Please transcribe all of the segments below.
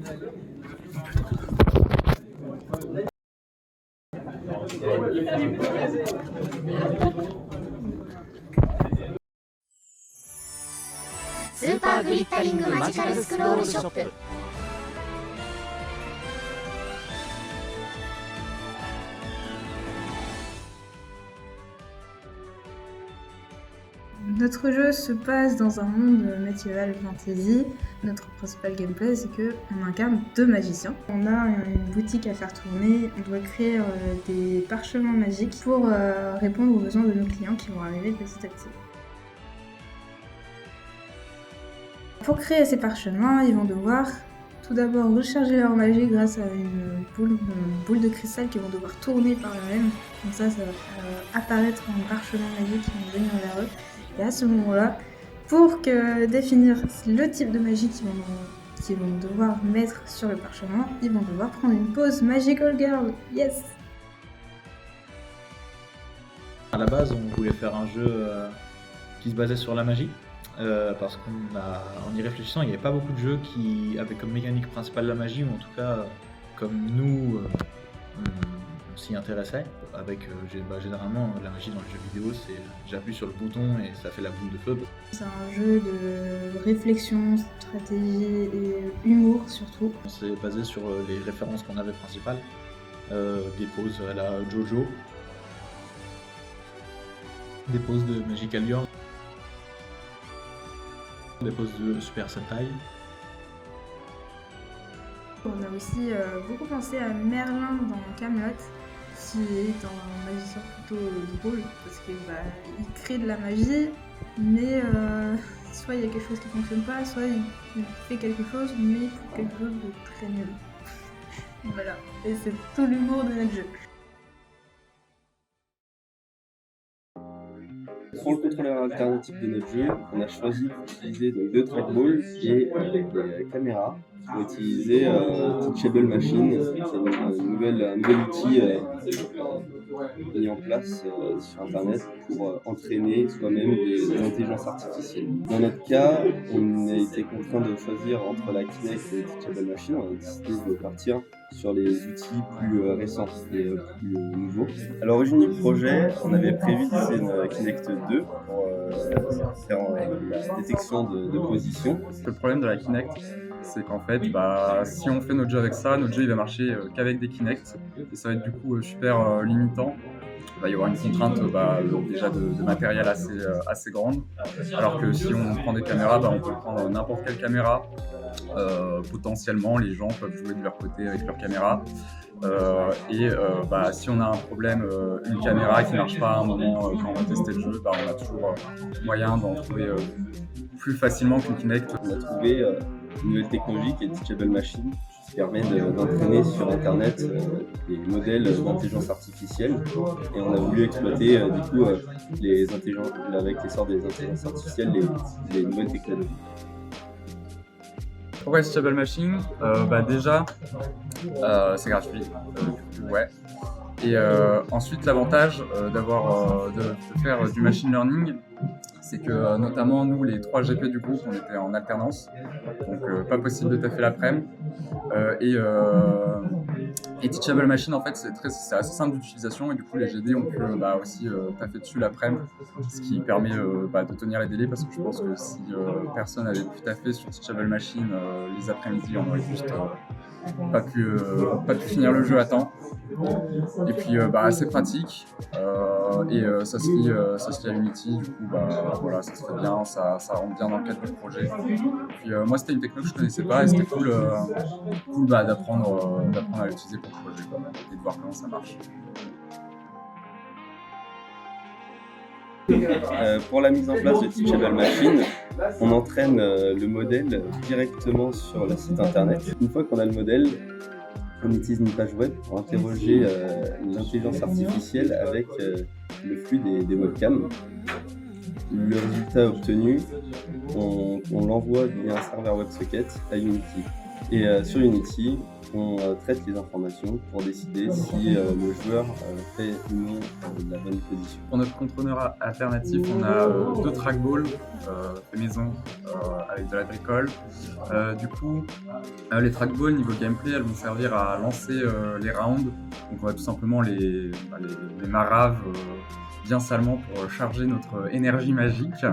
スーパーグリッタリングマジカルスクロールショップ。Notre jeu se passe dans un monde médiéval fantasy. Notre principal gameplay, c'est qu'on incarne 2 magiciens. On a une boutique à faire tourner, on doit créer des parchemins magiques pour répondre aux besoins de nos clients qui vont arriver petit à petit. Pour créer ces parchemins, ils vont devoir tout d'abord recharger leur magie grâce à une boule de cristal qu'ils vont devoir tourner par eux-mêmes. Comme ça va faire apparaître un parchemin magique qui va venir vers eux. Et à ce moment-là, pour définir le type de magie qu'ils vont devoir mettre sur le parchemin, ils vont devoir prendre une pause Magical Girl. Yes! À la base, on voulait faire un jeu qui se basait sur la magie, parce qu'en y réfléchissant, il n'y avait pas beaucoup de jeux qui avaient comme mécanique principale la magie, ou en tout cas, comme nous, on s'y intéressait. Avec généralement la magie dans les jeux vidéo, c'est j'appuie sur le bouton et ça fait la boule de feu. C'est un jeu de réflexion, stratégie et humour surtout. On s'est basé sur les références qu'on avait principales, des poses à la JoJo, des poses de Magical Girl, des poses de Super Sentai. On a aussi beaucoup pensé à Merlin dans Camelot, qui est un magicien plutôt drôle parce qu'il crée de la magie, mais soit il y a quelque chose qui ne fonctionne pas, soit il fait quelque chose, mais pour quelque chose de très nul. Voilà, et c'est tout l'humour de notre jeu. Pour le contrôleur alternatif de notre jeu, on a choisi d'utiliser 2 trackballs et des caméras pour utiliser Teachable Machine, qui est un nouvel outil mis en place sur internet pour entraîner soi-même des intelligences artificielles. Dans notre cas, on a été contraint de choisir entre la Kinect et Teachable Machine. On a décidé de partir sur les outils plus récents et plus nouveaux. À l'origine du projet, on avait prévu d'utiliser une Kinect 2 pour faire la détection de position. Le problème de la Kinect, c'est qu'en fait, si on fait notre jeu avec ça, notre jeu il va marcher qu'avec des Kinect et ça va être du coup super limitant. Il va y avoir une contrainte déjà de matériel assez grande, alors que si on prend des caméras, on peut prendre n'importe quelle caméra. Potentiellement, les gens peuvent jouer de leur côté avec leur caméra. Si on a un problème, une caméra qui ne marche pas à un moment quand on va tester le jeu, on a toujours moyen d'en trouver plus facilement qu'une Kinect. On a trouvé une nouvelle technologie qui est Teachable Machine, qui permet d'entraîner sur internet des modèles d'intelligence artificielle, et on a voulu exploiter avec l'essor des intelligences artificielles les nouvelles technologies. Pourquoi Teachable Machine? Déjà, c'est gratuit, ouais. Et ensuite, l'avantage de faire du machine learning, c'est que notamment nous, les 3 GP du groupe, on était en alternance, donc pas possible de taffer l'après-midi. Et Teachable Machine, en fait, c'est assez simple d'utilisation, et du coup les GD ont pu aussi taffer dessus l'après-midi, ce qui permet de tenir les délais, parce que je pense que si personne n'avait pu taffer sur Teachable Machine les après-midi, on aurait juste pas pu finir le jeu à temps. Et puis assez pratique, et ça se lie à Unity, du coup voilà, ça se fait bien, ça rentre bien dans le cadre du projet. Puis moi c'était une techno que je connaissais pas, et c'était cool d'apprendre à l'utiliser pour le projet, et de voir comment ça marche. Pour la mise en place de Teachable Machine, on entraîne le modèle directement sur le site internet. Une fois qu'on a le modèle, on utilise une page web pour interroger l'intelligence artificielle avec le flux des webcams. Le résultat obtenu, on l'envoie via un serveur WebSocket à Unity. Et sur Unity, on traite les informations pour décider si le joueur fait ou non la bonne position. Pour notre contrôleur alternatif, on a 2 trackballs fait maison avec de la bricole. Du coup, les trackballs, niveau gameplay, elles vont servir à lancer les rounds. Donc on va tout simplement les marave bien salement pour charger notre énergie magique.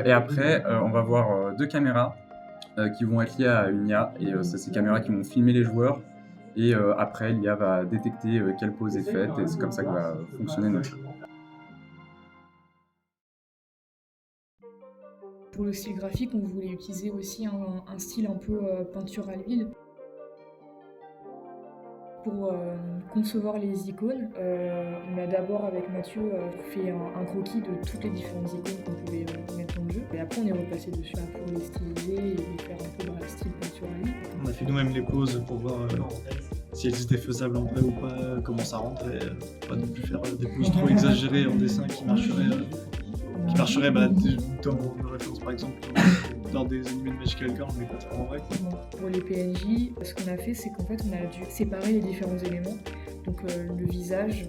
Et après, on va voir 2 caméras qui vont être liées à une IA. Et c'est ces caméras qui vont filmer les joueurs. Et après, l'IA va détecter quelle pose est faite. Et c'est comme ça que va fonctionner notre jeu. Pour le style graphique, on voulait utiliser aussi un style un peu peinture à l'huile. Pour concevoir les icônes, on a d'abord avec Mathieu fait un croquis de toutes les différentes icônes qu'on pouvait mettre dans le jeu. Et après on est repassé dessus pour les styliser et les faire un peu dans le style peinture à l'huile. On a fait nous-mêmes les poses pour voir si elles étaient faisables en vrai ou pas, comment ça rentrait. Pas non plus faire des poses trop exagérées en dessin qui marcheraient dans nos références par exemple dans des animés de Magical Girl, mais pas trop en vrai. Pour les PNJ, ce qu'on a fait, c'est qu'en fait on a dû séparer les différents éléments, donc le visage,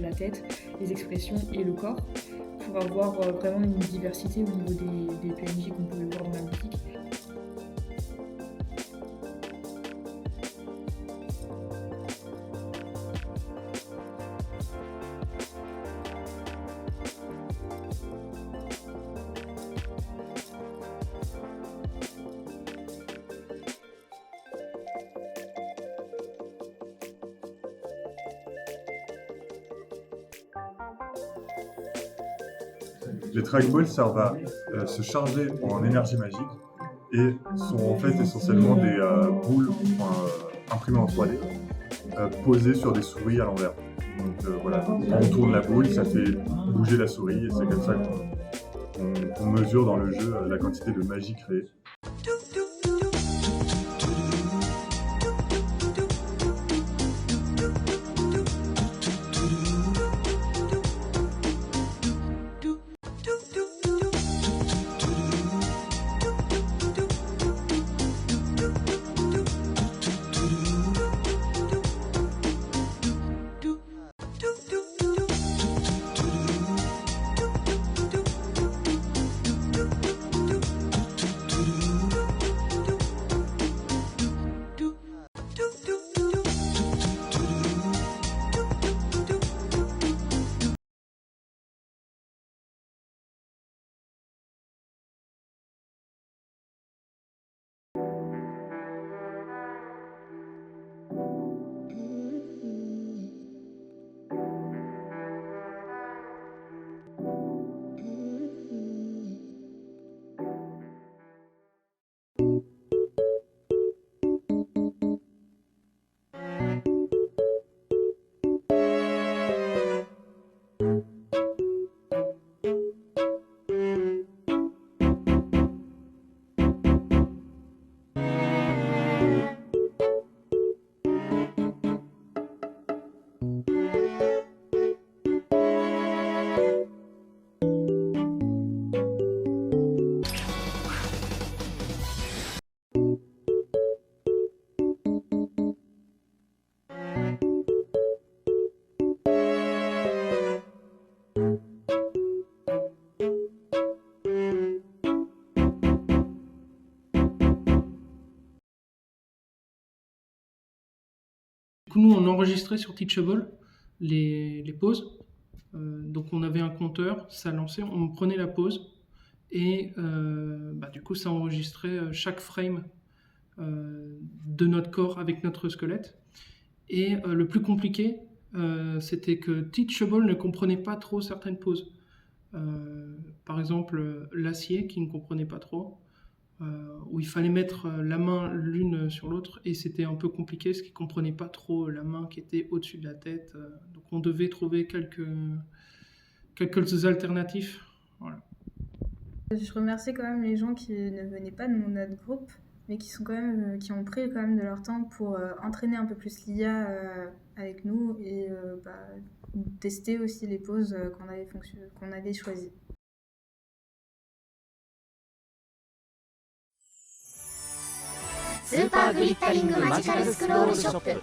la tête, les expressions et le corps, pour avoir vraiment une diversité au niveau des PNJ qu'on pouvait voir dans la boutique. Les trackballs servent à se charger en énergie magique et sont en fait essentiellement des boules imprimées en 3D posées sur des souris à l'envers. Donc voilà, on tourne la boule, ça fait bouger la souris et c'est comme ça qu'on mesure dans le jeu la quantité de magie créée. Du coup, nous, on enregistrait sur Teachable les pauses. Donc, on avait un compteur, ça lançait, on prenait la pause et du coup, ça enregistrait chaque frame de notre corps avec notre squelette. Et le plus compliqué, c'était que Teachable ne comprenait pas trop certaines poses. Par exemple, l'acier qui ne comprenait pas trop. Où il fallait mettre la main l'une sur l'autre et c'était un peu compliqué parce qu'ils ne comprenaient pas trop la main qui était au-dessus de la tête. Donc on devait trouver quelques alternatives. Voilà. Je remercie quand même les gens qui ne venaient pas de notre groupe, mais qui ont pris quand même de leur temps pour entraîner un peu plus l'IA avec nous et tester aussi les poses qu'on avait choisies. スーパーグリッタリングマジカルスクロールショップ